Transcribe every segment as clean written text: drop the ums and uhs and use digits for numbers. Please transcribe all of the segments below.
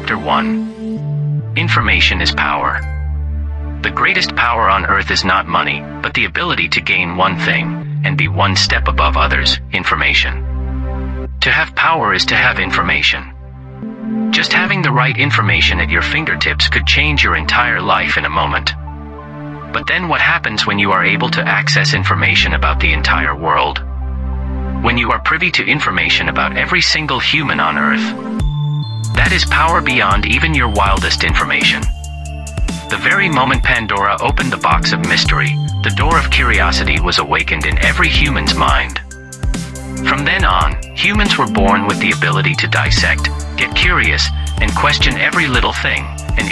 Chapter 1. Information is power. The greatest power on earth is not money, but the ability to gain one thing, and be one step above others, information. To have power is to have information. Just having the right information at your fingertips could change your entire life in a moment. But then what happens when you are able to access information about the entire world? When you are privy to information about every single human on earth? That is power beyond even your wildest information. The very moment Pandora opened the box of mystery, the door of curiosity was awakened in every human's mind. From then on, humans were born with the ability to dissect, get curious, and question every little thing, and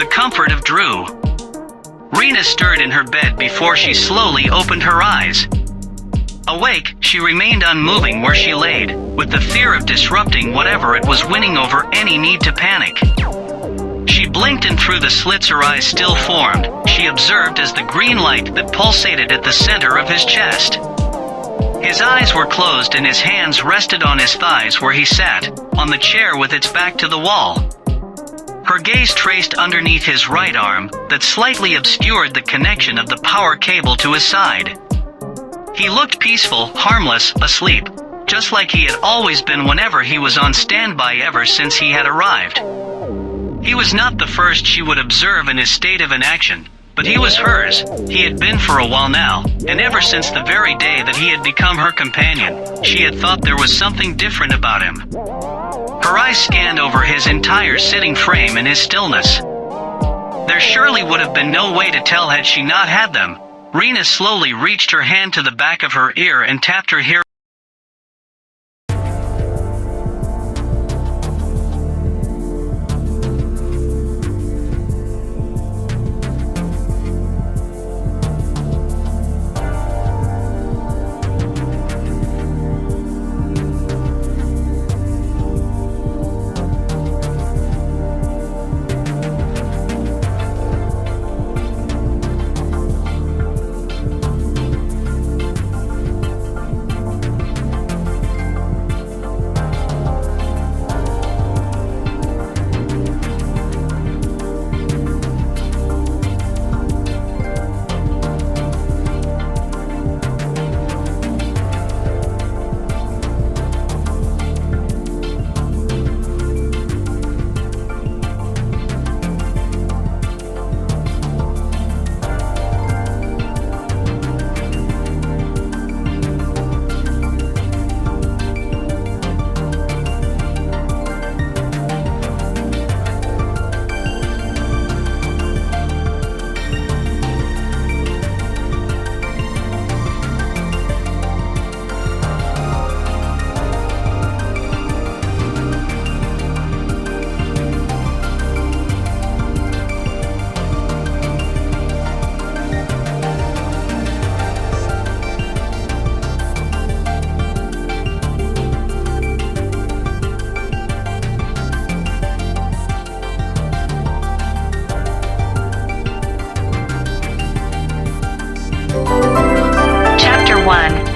the comfort of Drew. Rena stirred in her bed before she slowly opened her eyes. Awake, she remained unmoving where she laid, with the fear of disrupting whatever it was winning over any need to panic. She blinked, and through the slits her eyes still formed, she observed as the green light that pulsated at the center of his chest. His eyes were closed and his hands rested on his thighs where he sat, on the chair with its back to the wall. Her gaze traced underneath his right arm, that slightly obscured the connection of the power cable to his side. He looked peaceful, harmless, asleep, just like he had always been whenever he was on standby ever since he had arrived. He was not the first she would observe in his state of inaction, but he was hers. He had been for a while now, and ever since the very day that he had become her companion, she had thought there was something different about him. Her eyes scanned over his entire sitting frame and his stillness. There surely would have been no way to tell had she not had them. Rena slowly reached her hand to the back of her ear and tapped her hearing.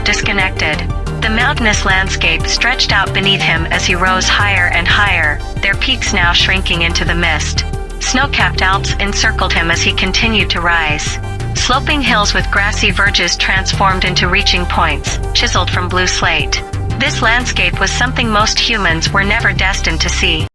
Disconnected. The mountainous landscape stretched out beneath him as he rose higher and higher, their peaks now shrinking into the mist. Snow-capped Alps encircled him as he continued to rise. Sloping hills with grassy verges transformed into reaching points, chiseled from blue slate. This landscape was something most humans were never destined to see.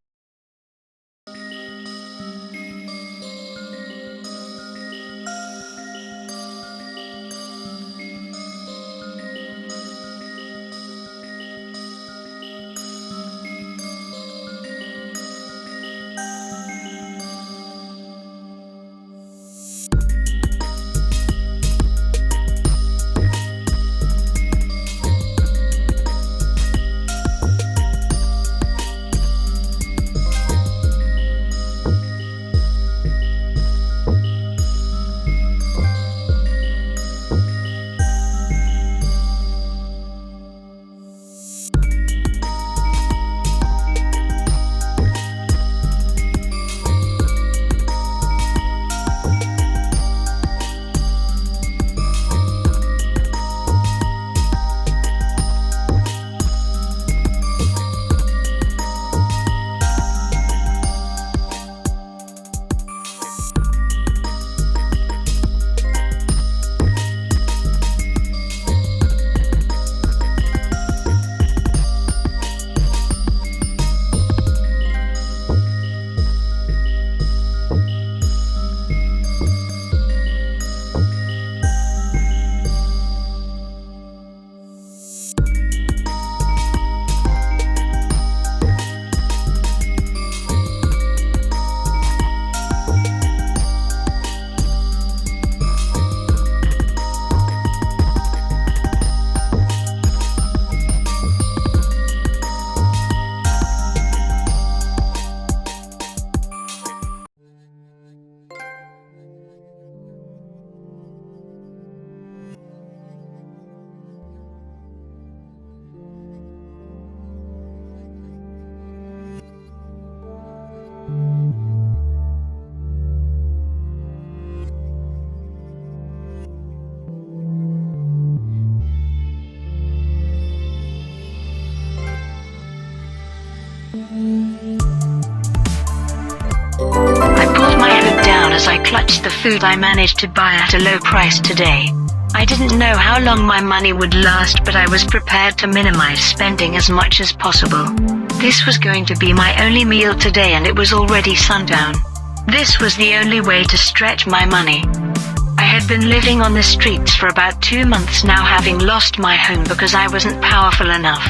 I clutched the food I managed to buy at a low price today. I didn't know how long my money would last, but I was prepared to minimize spending as much as possible. This was going to be my only meal today, and it was already sundown. This was the only way to stretch my money. I had been living on the streets for about 2 months now, having lost my home because I wasn't powerful enough.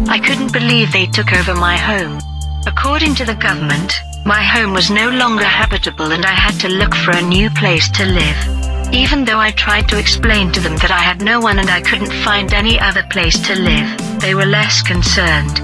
I couldn't believe they took over my home. According to the government, my home was no longer habitable and I had to look for a new place to live. Even though I tried to explain to them that I had no one and I couldn't find any other place to live, they were less concerned.